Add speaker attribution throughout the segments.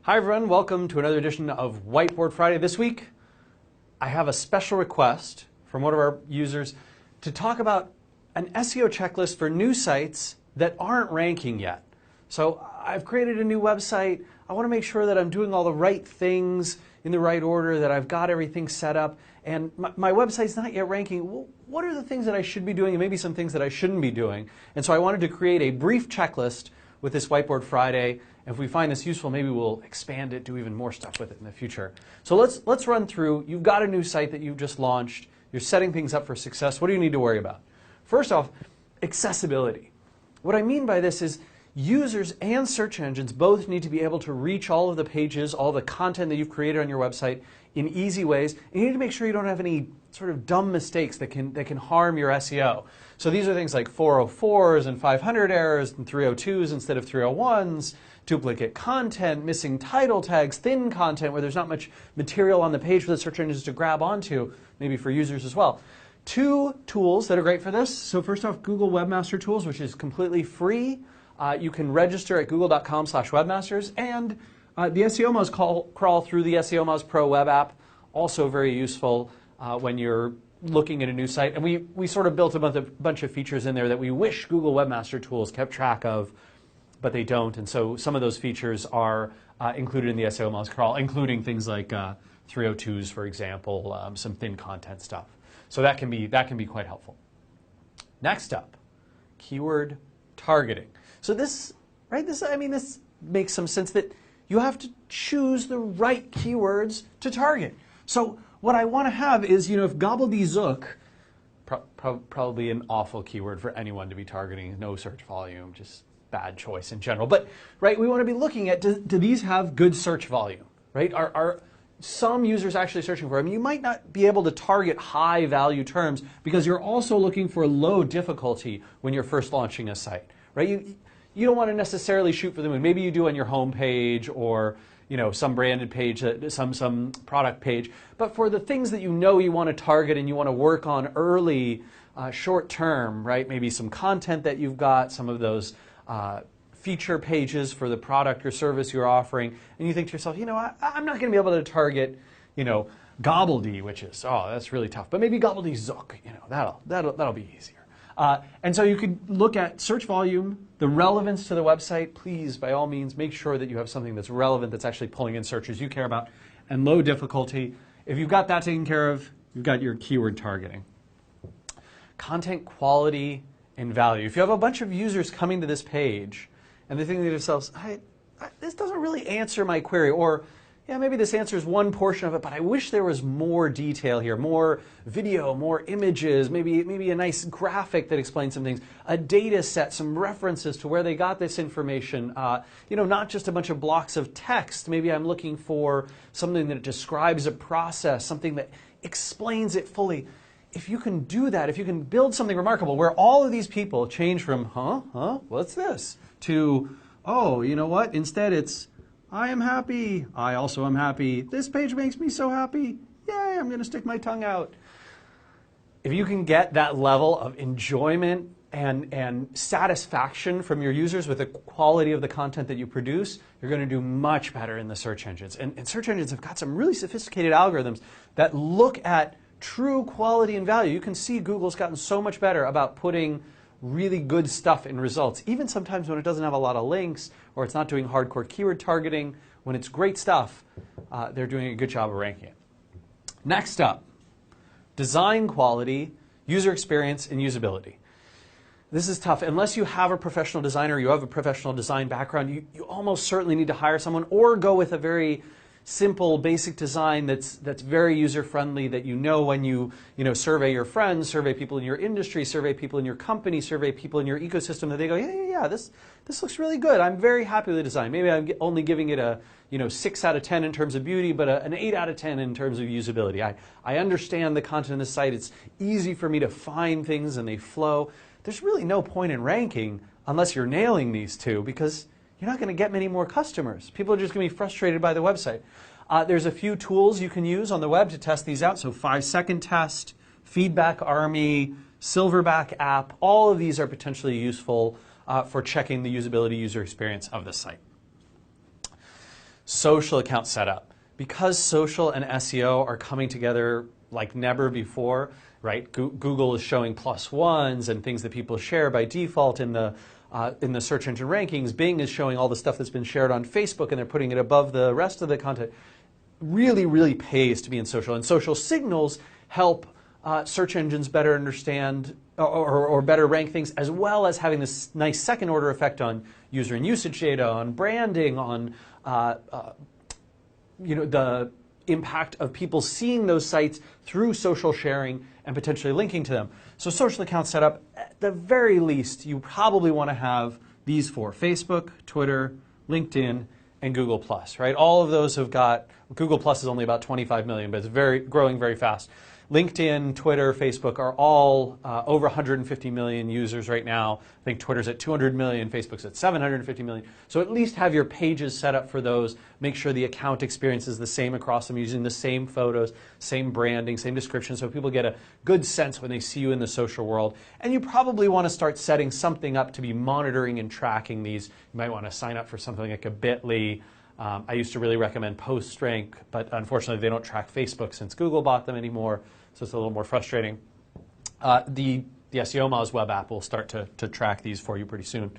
Speaker 1: Hi everyone, welcome to another edition of Whiteboard Friday. This week, I have a special request from one of our users to talk about an SEO checklist for new sites that aren't ranking yet. So I've created a new website. I want to make sure that I'm doing all the right things in the right order, that I've got everything set up, and my website's not yet ranking. Well, what are the things that I should be doing and maybe some things that I shouldn't be doing? And so I wanted to create a brief checklist with this Whiteboard Friday. If we find this useful, maybe we'll expand it, do even more stuff with it in the future. So let's run through. You've got a new site that you've just launched. You're setting things up for success. What do you need to worry about? First off, accessibility. What I mean by this is users and search engines both need to be able to reach all of the pages, all the content that you've created on your website in easy ways. And you need to make sure you don't have any sort of dumb mistakes that can harm your SEO. So these are things like 404s and 500 errors and 302s instead of 301s, duplicate content, missing title tags, thin content where there's not much material on the page for the search engines to grab onto, maybe for users as well. Two tools that are great for this. So first off, Google Webmaster Tools, which is completely free. You can register at google.com/webmasters, and the SEO Moz crawl through the SEO Moz Pro web app, also very useful when you're looking at a new site. And we sort of built a bunch of features in there that we wish Google Webmaster Tools kept track of, but they don't. And so some of those features are included in the SEO Moz crawl, including things like 302s, for example, some thin content stuff. So that can be quite helpful. Next up, keyword targeting. So this makes some sense that you have to choose the right keywords to target. So what I want to have is, if gobbledygook, probably an awful keyword for anyone to be targeting, no search volume, just bad choice in general. But right, we want to be looking at, do these have good search volume? Right? Are some users actually searching for them? You might not be able to target high value terms because you're also looking for low difficulty when you're first launching a site. Right? You don't want to necessarily shoot for the moon. Maybe you do on your home page or some branded page, some product page. But for the things that you want to target and you want to work on early, short term, right? Maybe some content that you've got, some of those feature pages for the product or service you're offering, and you think to yourself, I'm not going to be able to target, gobbledy, which is, that's really tough. But maybe gobbledygook, that'll be easier. And so you could look at search volume, the relevance to the website. Please, by all means, make sure that you have something that's relevant, that's actually pulling in searches you care about, and low difficulty. If you've got that taken care of, you've got your keyword targeting. Content quality and value. If you have a bunch of users coming to this page and they think to themselves, this doesn't really answer my query, or maybe this answers one portion of it, but I wish there was more detail here, more video, more images, maybe a nice graphic that explains some things, a data set, some references to where they got this information, not just a bunch of blocks of text. Maybe I'm looking for something that describes a process, something that explains it fully. If you can do that, if you can build something remarkable where all of these people change from, what's this, to, instead it's, I am happy. I also am happy. This page makes me so happy. Yay, I'm going to stick my tongue out. If you can get that level of enjoyment and satisfaction from your users with the quality of the content that you produce, you're going to do much better in the search engines. And search engines have got some really sophisticated algorithms that look at true quality and value. You can see Google's gotten so much better about putting really good stuff in results, even sometimes when it doesn't have a lot of links or it's not doing hardcore keyword targeting. When it's great stuff, they're doing a good job of ranking it. Next up, design quality, user experience, and usability. This is tough. Unless you have a professional designer, you have a professional design background, you almost certainly need to hire someone or go with a very simple, basic design that's very user-friendly, that when you survey your friends, survey people in your industry, survey people in your company, survey people in your ecosystem, that they go, yeah, this looks really good. I'm very happy with the design. Maybe I'm only giving it a 6 out of 10 in terms of beauty, but an 8 out of 10 in terms of usability. I understand the content of the site. It's easy for me to find things and they flow. There's really no point in ranking unless you're nailing these two, because you're not going to get many more customers. People are just going to be frustrated by the website. There's a few tools you can use on the web to test these out. So 5-second test, Feedback Army, Silverback app, all of these are potentially useful for checking the usability, user experience of the site. Social account setup. Because social and SEO are coming together like never before, right? Google is showing +1s and things that people share by default in the search engine rankings. Bing is showing all the stuff that's been shared on Facebook and they're putting it above the rest of the content. Really, really pays to be in social. And social signals help search engines better understand or better rank things, as well as having this nice second order effect on user and usage data, on branding, on the impact of people seeing those sites through social sharing and potentially linking to them. So social account setup, at the very least, you probably want to have these 4: Facebook, Twitter, LinkedIn, and Google+, right? All of those have got, Google+ is only about 25 million, but it's growing very fast. LinkedIn, Twitter, Facebook are all over 150 million users right now. I think Twitter's at 200 million, Facebook's at 750 million. So at least have your pages set up for those. Make sure the account experience is the same across them, using the same photos, same branding, same description, so people get a good sense when they see you in the social world. And you probably want to start setting something up to be monitoring and tracking these. You might want to sign up for something like a Bitly. I used to really recommend PostRank, but unfortunately they don't track Facebook since Google bought them anymore, so it's a little more frustrating. The SEO Moz web app will start to track these for you pretty soon.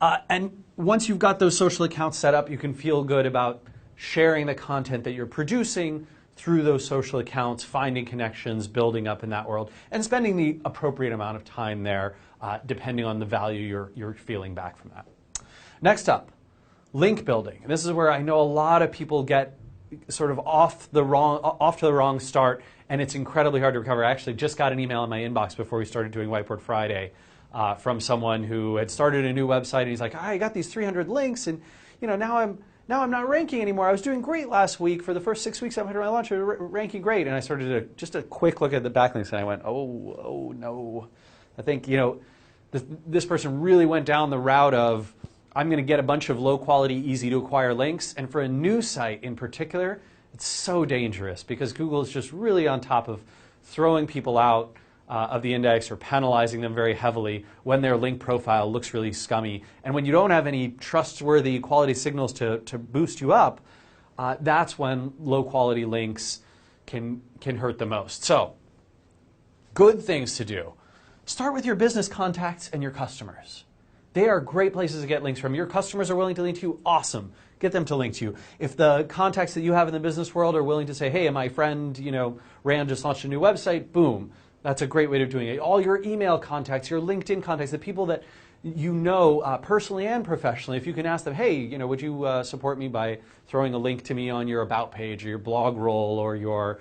Speaker 1: And once you've got those social accounts set up, you can feel good about sharing the content that you're producing through those social accounts, finding connections, building up in that world, and spending the appropriate amount of time there, depending on the value you're feeling back from that. Next up, link building. And this is where I know a lot of people get sort of off to the wrong start, and it's incredibly hard to recover. I actually just got an email in my inbox before we started doing Whiteboard Friday from someone who had started a new website, and he's like, I got these 300 links, and now I'm not ranking anymore. I was doing great last week. For the first 6 weeks after my launch, I was ranking great. And I started just a quick look at the backlinks, and I went, oh no. I think this person really went down the route of, I'm going to get a bunch of low quality, easy to acquire links. And for a new site in particular, it's so dangerous because Google is just really on top of throwing people out of the index or penalizing them very heavily when their link profile looks really scummy. And when you don't have any trustworthy quality signals to boost you up, that's when low quality links can hurt the most. So, good things to do. Start with your business contacts and your customers. They are great places to get links from. Your customers are willing to link to you, awesome. Get them to link to you. If the contacts that you have in the business world are willing to say, hey, my friend, Rand just launched a new website, boom. That's a great way of doing it. All your email contacts, your LinkedIn contacts, the people that you know personally and professionally, if you can ask them, hey, would you support me by throwing a link to me on your About page or your blog roll or your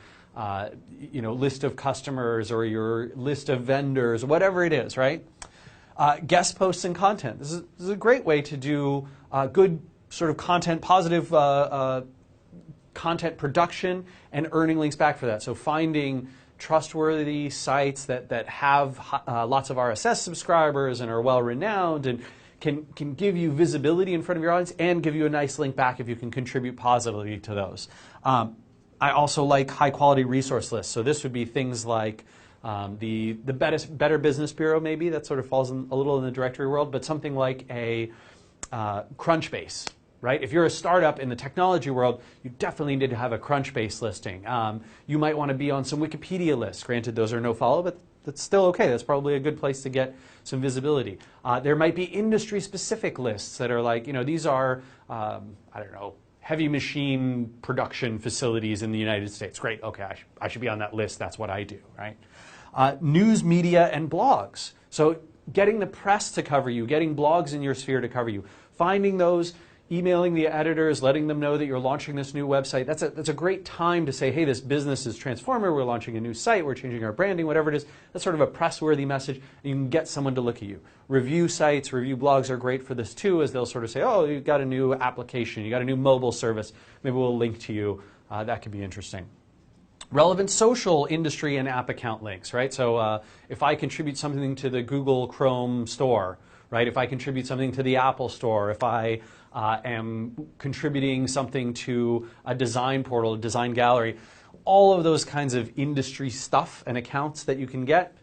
Speaker 1: list of customers or your list of vendors, whatever it is, right? Guest posts and content. This is a great way to do good sort of content, positive content production and earning links back for that. So finding trustworthy sites that have lots of RSS subscribers and are well-renowned and can give you visibility in front of your audience and give you a nice link back if you can contribute positively to those. I also like high-quality resource lists. So this would be things like the Better Business Bureau, maybe, that sort of falls a little in the directory world, but something like a Crunchbase, right? If you're a startup in the technology world, you definitely need to have a Crunchbase listing. You might want to be on some Wikipedia lists. Granted, those are no follow, but that's still okay. That's probably a good place to get some visibility. There might be industry-specific lists that are like, these are, heavy machine production facilities in the United States. Great, okay, I should be on that list. That's what I do, right? News, media, and blogs. So getting the press to cover you, getting blogs in your sphere to cover you, finding those, emailing the editors, letting them know that you're launching this new website. That's a great time to say, hey, this business is transformative. We're launching a new site. We're changing our branding, whatever it is. That's sort of a press-worthy message. And you can get someone to look at you. Review sites, review blogs are great for this too, as they'll sort of say, oh, you've got a new application. You got a new mobile service. Maybe we'll link to you. That could be interesting. Relevant social industry and app account links, right? So if I contribute something to the Google Chrome store, right? If I contribute something to the Apple store, if I am contributing something to a design portal, a design gallery, all of those kinds of industry stuff and accounts that you can get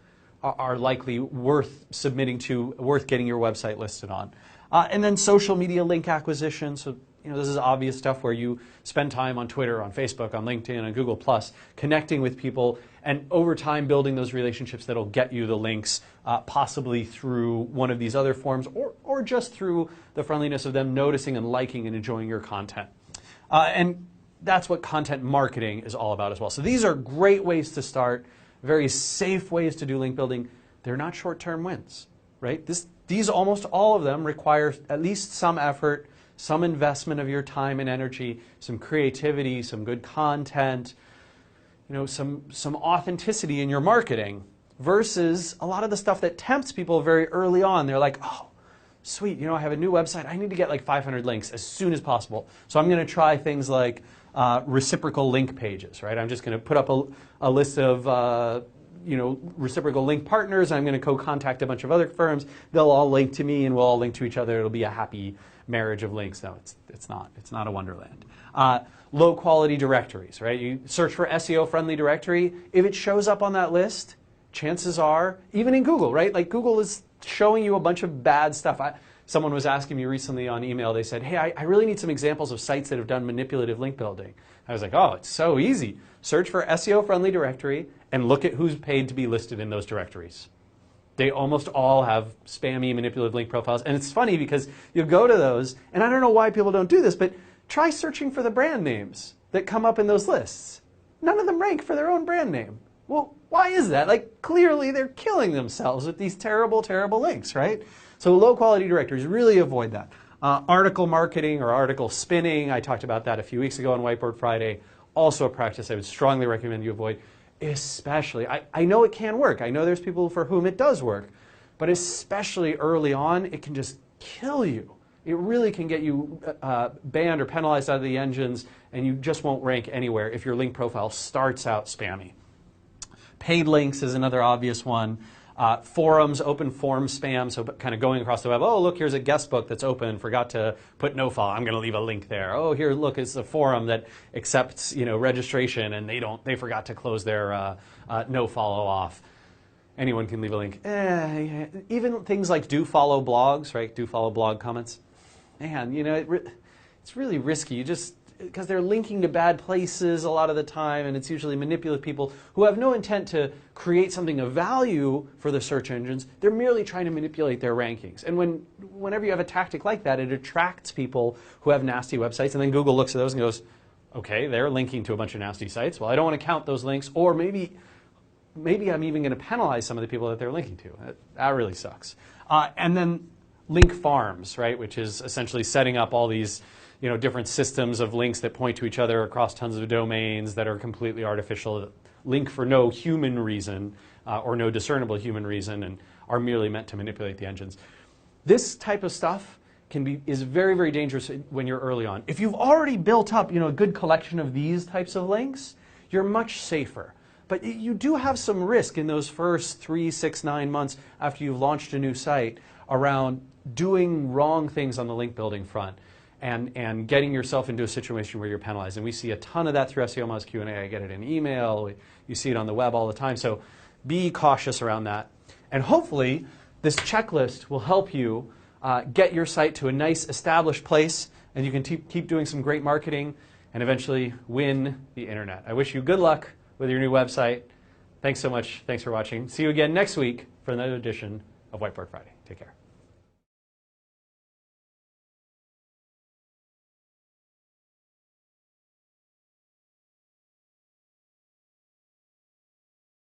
Speaker 1: are likely worth submitting to, worth getting your website listed on. And then social media link acquisition. So, this is obvious stuff where you spend time on Twitter, on Facebook, on LinkedIn, on Google+, connecting with people, and over time building those relationships that'll get you the links, possibly through one of these other forms, or just through the friendliness of them noticing and liking and enjoying your content. And that's what content marketing is all about as well. So these are great ways to start, very safe ways to do link building. They're not short-term wins, right? These almost all of them require at least some effort, some investment of your time and energy, some creativity, some good content, some authenticity in your marketing, versus a lot of the stuff that tempts people very early on. They're like, oh, sweet, I have a new website. I need to get like 500 links as soon as possible. So I'm going to try things like reciprocal link pages, right? I'm just going to put up a list of reciprocal link partners. I'm going to co-contact a bunch of other firms. They'll all link to me, and we'll all link to each other. It'll be a happy marriage of links. No, it's not. It's not a wonderland. Low quality directories, right? You search for SEO friendly directory. If it shows up on that list, chances are, even in Google, right? Like Google is showing you a bunch of bad stuff. Someone was asking me recently on email, they said, hey, I really need some examples of sites that have done manipulative link building. I was like, oh, it's so easy. Search for SEO friendly directory and look at who's paid to be listed in those directories. They almost all have spammy manipulative link profiles. And it's funny because you go to those, and I don't know why people don't do this, but try searching for the brand names that come up in those lists. None of them rank for their own brand name. Well, why is that? Like, clearly they're killing themselves with these terrible, terrible links, right? So low quality directories, really avoid that. Article marketing or article spinning, I talked about that a few weeks ago on Whiteboard Friday. Also a practice I would strongly recommend you avoid, especially, I know it can work. I know there's people for whom it does work, but especially early on, it can just kill you. It really can get you banned or penalized out of the engines, and you just won't rank anywhere if your link profile starts out spammy. Paid links is another obvious one. Forums, open forum spam, so kind of going across the web. Oh, look, here's a guest book that's open. Forgot to put no follow. I'm going to leave a link there. Oh, here, look, it's a forum that accepts registration, and they forgot to close their no follow off. Anyone can leave a link. Even things like do follow blogs, right? Do follow blog comments. Man, it's really risky. Because they're linking to bad places a lot of the time, and it's usually manipulative people who have no intent to create something of value for the search engines. They're merely trying to manipulate their rankings. And whenever you have a tactic like that, it attracts people who have nasty websites, and then Google looks at those and goes, okay, they're linking to a bunch of nasty sites. Well, I don't want to count those links, or maybe I'm even going to penalize some of the people that they're linking to. That really sucks. And then link farms, right, which is essentially setting up all these different systems of links that point to each other across tons of domains that are completely artificial, that link for no human reason or no discernible human reason, and are merely meant to manipulate the engines. This type of stuff is very, very dangerous when you're early on. If you've already built up a good collection of these types of links, you're much safer. But you do have some risk in those first 3, 6, 9 months after you've launched a new site around doing wrong things on the link building front. And getting yourself into a situation where you're penalized. And we see a ton of that through SEO Moz Q&A. I get it in email. You see it on the web all the time. So be cautious around that. And hopefully, this checklist will help you get your site to a nice established place, and you can keep doing some great marketing and eventually win the internet. I wish you good luck with your new website. Thanks so much. Thanks for watching. See you again next week for another edition of Whiteboard Friday. Take care.